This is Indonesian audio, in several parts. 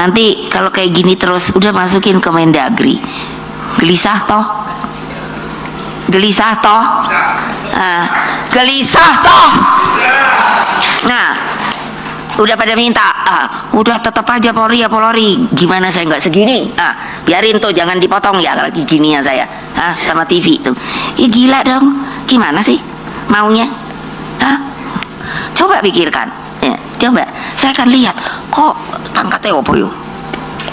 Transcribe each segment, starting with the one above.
Nanti kalau kayak gini terus udah masukin ke Mendagri. Gelisah toh? Gelisah toh? Gelisah toh? Nah, udah pada minta, udah tetap aja Polri ya Polri. Gimana saya nggak segini? Biarin tuh, jangan dipotong ya lagi gini ya saya, sama TV tuh. Ya gila dong, gimana sih maunya? Coba pikirkan, ya, coba. Saya akan lihat, kok pangkatnya apa yuk?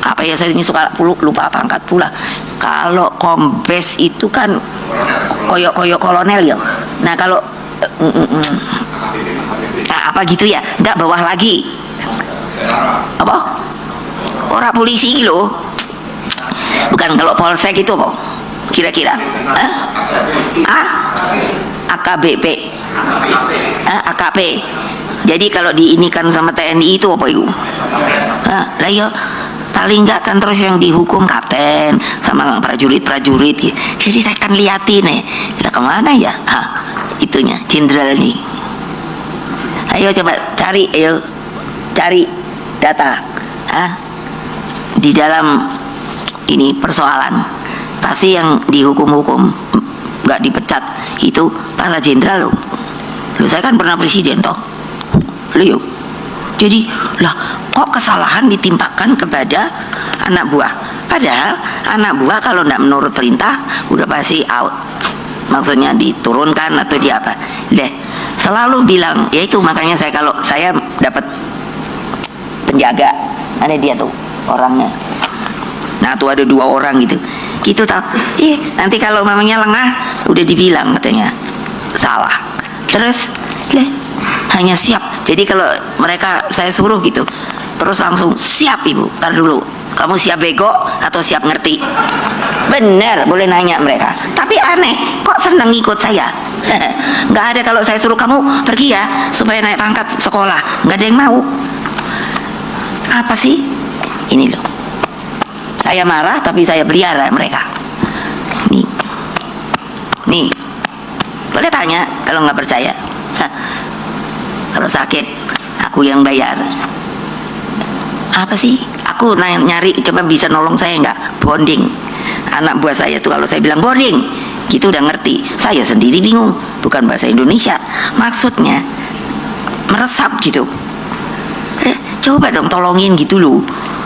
Apa ya, saya ini suka lupa pangkat pula. Kalau kombes itu kan koyok kolonel ya. Nah kalau apa gitu ya, enggak, bawah lagi apa, orang polisi loh, bukan. Kalau polsek itu apa kira-kira? AKBP, AKP. Jadi kalau diinikan sama TNI itu apa itu? Lah ya paling enggak kan terus yang dihukum kapten sama prajurit-prajurit gitu. Jadi saya akan liatin kita kemana ya itunya jenderal nih. Ayo coba cari, ayo cari data di dalam ini persoalan. Pasti yang dihukum-hukum nggak dipecat itu para jenderal loh. Saya kan pernah presiden toh. Loh, jadi lah kok kesalahan ditimpakan kepada anak buah? Padahal anak buah kalau nggak menurut perintah udah pasti out. Maksudnya diturunkan atau di apa? Selalu bilang, ya itu makanya saya kalau saya dapat penjaga, ada dia tuh orangnya. Nah tuh ada 2 orang gitu tau. Nanti kalau mamanya lengah udah dibilang katanya salah. Terus hanya siap. Jadi kalau mereka saya suruh gitu, terus langsung siap ibu. Tar dulu, kamu siap bego atau siap ngerti? Bener, boleh nanya mereka. Tapi aneh, kok seneng ikut saya? Nggak ada kalau saya suruh kamu pergi ya supaya naik pangkat sekolah, nggak ada yang mau. Apa sih ini loh? Saya marah tapi saya pelihara mereka. Nih, boleh tanya kalau nggak percaya. Kalau sakit aku yang bayar. Apa sih? Aku nyari coba bisa nolong saya nggak? Bonding. Anak buah saya tuh kalau saya bilang bonding gitu udah ngerti. Saya sendiri bingung, bukan bahasa Indonesia. Maksudnya meresap gitu. Coba dong tolongin gitu loh.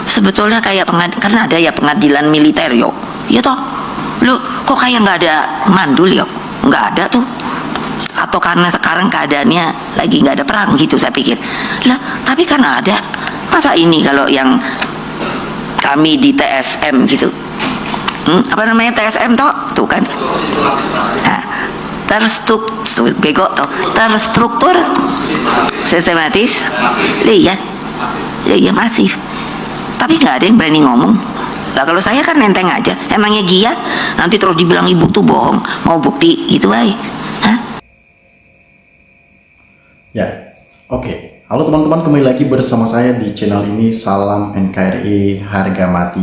Sebetulnya kayak karena ada ya pengadilan militer yo. Ya toh. Loh, kok kayak nggak ada mandul yo? Nggak ada tuh. Atau karena sekarang keadaannya lagi nggak ada perang gitu saya pikir. Lah, tapi kan ada. Masa ini kalau yang kami di TSM gitu, apa namanya TSM toh? Tuh kan. Nah, terstruktur sistematis, iya masif. Tapi nggak ada yang berani ngomong. Lah kalau saya kan nenteng aja. Emangnya giat? Nanti terus dibilang ibu tuh bohong, mau bukti gitu aja. Ya, oke. Halo teman-teman, kembali lagi bersama saya di channel ini, Salam NKRI Harga Mati.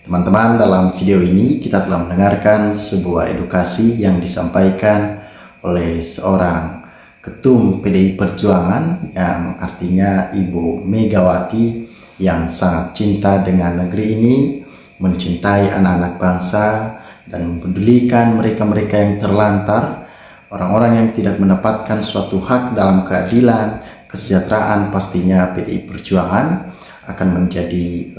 Teman-teman, dalam video ini kita telah mendengarkan sebuah edukasi yang disampaikan oleh seorang ketum PDI Perjuangan yang artinya Ibu Megawati, yang sangat cinta dengan negeri ini, mencintai anak-anak bangsa dan mempedulikan mereka-mereka yang terlantar, orang-orang yang tidak mendapatkan suatu hak dalam keadilan, kesejahteraan. Pastinya PDI Perjuangan akan menjadi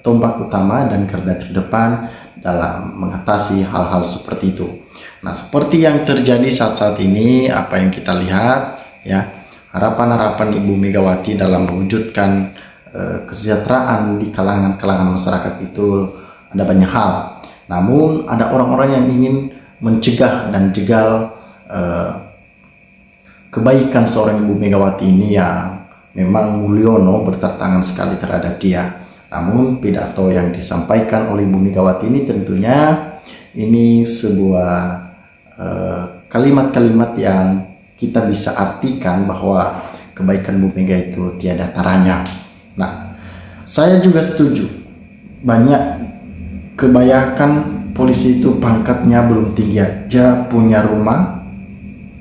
tombak utama dan garda terdepan dalam mengatasi hal-hal seperti itu. Nah, seperti yang terjadi saat-saat ini, apa yang kita lihat ya, harapan-harapan Ibu Megawati dalam mewujudkan kesejahteraan di kalangan-kalangan masyarakat itu ada banyak hal. Namun ada orang-orang yang ingin mencegah dan jegal kebaikan seorang Ibu Megawati ini, yang memang Mulyono bertentangan sekali terhadap dia. Namun pidato yang disampaikan oleh Ibu Megawati ini tentunya ini sebuah kalimat-kalimat yang kita bisa artikan bahwa kebaikan Bu Mega itu tiada taranya. Nah, saya juga setuju. Banyak kebanyakan polisi itu pangkatnya belum tinggi aja punya rumah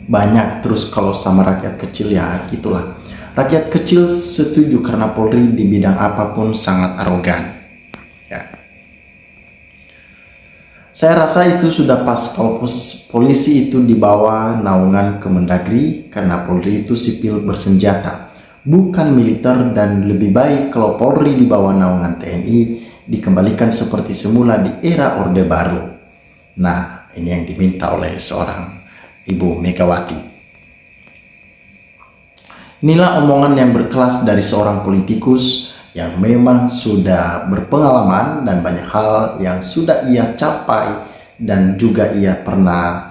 banyak, terus kalau sama rakyat kecil ya gitulah. Rakyat kecil setuju karena Polri di bidang apapun sangat arogan. Ya. Saya rasa itu sudah pas kalau polisi itu di bawah naungan Kemendagri karena Polri itu sipil bersenjata, bukan militer, dan lebih baik kalau Polri di bawah naungan TNI dikembalikan seperti semula di era Orde Baru. Nah, ini yang diminta oleh seorang Ibu Megawati. Inilah omongan yang berkelas dari seorang politikus yang memang sudah berpengalaman dan banyak hal yang sudah ia capai dan juga ia pernah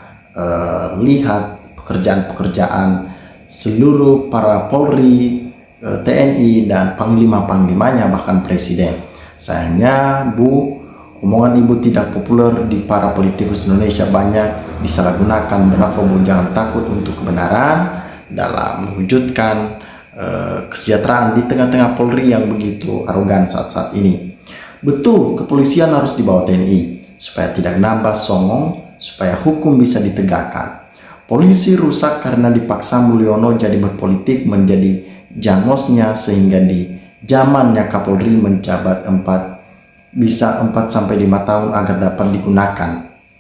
lihat pekerjaan-pekerjaan seluruh para Polri, TNI, dan panglima-panglimanya, bahkan presiden. Sayangnya, Bu, omongan Ibu tidak populer di para politikus Indonesia, banyak disalahgunakan. Bravo Bu, jangan takut untuk kebenaran dalam mewujudkan kesejahteraan di tengah-tengah Polri yang begitu arogan saat-saat ini. Betul, kepolisian harus di bawah TNI supaya tidak nambah songong, supaya hukum bisa ditegakkan. Polisi rusak karena dipaksa Mulyono jadi berpolitik menjadi jangosnya, sehingga di zamannya Kapolri menjabat 4 sampai 5 tahun agar dapat digunakan.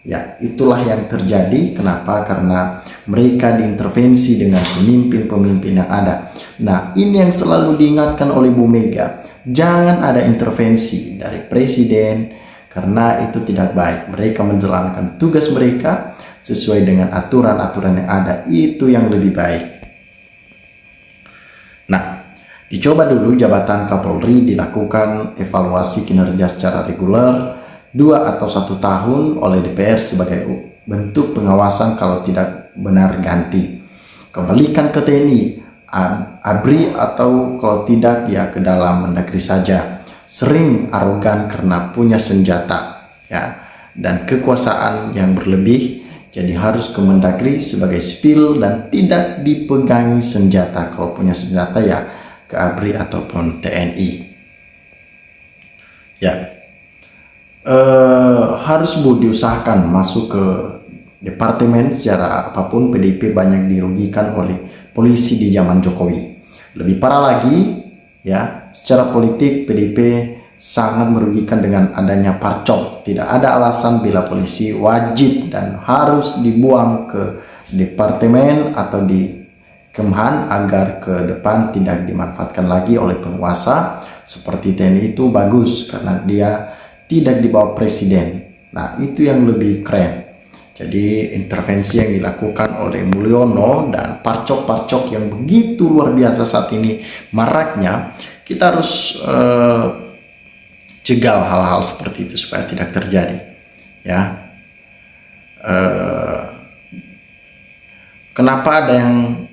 Ya, itulah yang terjadi. Kenapa? Karena mereka diintervensi dengan pemimpin-pemimpin yang ada. Nah, ini yang selalu diingatkan oleh Bu Mega. Jangan ada intervensi dari presiden, karena itu tidak baik. Mereka menjalankan tugas mereka sesuai dengan aturan-aturan yang ada. Itu yang lebih baik. Nah, dicoba dulu jabatan Kapolri dilakukan evaluasi kinerja secara reguler 2 atau 1 tahun oleh DPR sebagai bentuk pengawasan, kalau tidak benar ganti. Kembalikan ke TNI, ABRI, atau kalau tidak ya ke dalam Mendagri saja. Sering arogan karena punya senjata ya dan kekuasaan yang berlebih, jadi harus ke Mendagri sebagai sipil dan tidak dipegangi senjata. Kalau punya senjata ya ke ABRI ataupun TNI. Ya. Harus Bu diusahakan masuk ke departemen. Secara apapun PDIP banyak dirugikan oleh polisi di zaman Jokowi. Lebih parah lagi ya, secara politik PDIP sangat merugikan dengan adanya Parcok. Tidak ada alasan bila polisi wajib dan harus dibuang ke departemen atau di Kemhan agar ke depan tidak dimanfaatkan lagi oleh penguasa. Seperti TNI itu bagus karena dia tidak di bawah presiden. Nah, itu yang lebih keren. Jadi intervensi yang dilakukan oleh Mulyono dan Parcok-Parcok yang begitu luar biasa saat ini maraknya, kita harus jegal hal-hal seperti itu supaya tidak terjadi. Ya, kenapa ada yang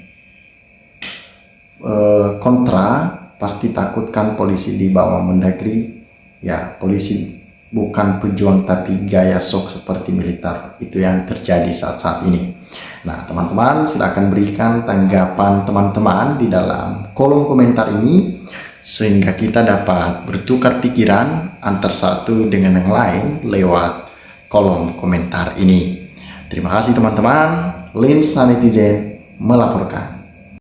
kontra? Pasti takutkan polisi di bawah Mendagri. Ya, polisi bukan pejuang tapi gaya sok seperti militer. Itu yang terjadi saat-saat ini. Nah, teman-teman silahkan berikan tanggapan teman-teman di dalam kolom komentar ini, sehingga kita dapat bertukar pikiran antar satu dengan yang lain lewat kolom komentar ini. Terima kasih teman-teman. Lens Netizen melaporkan.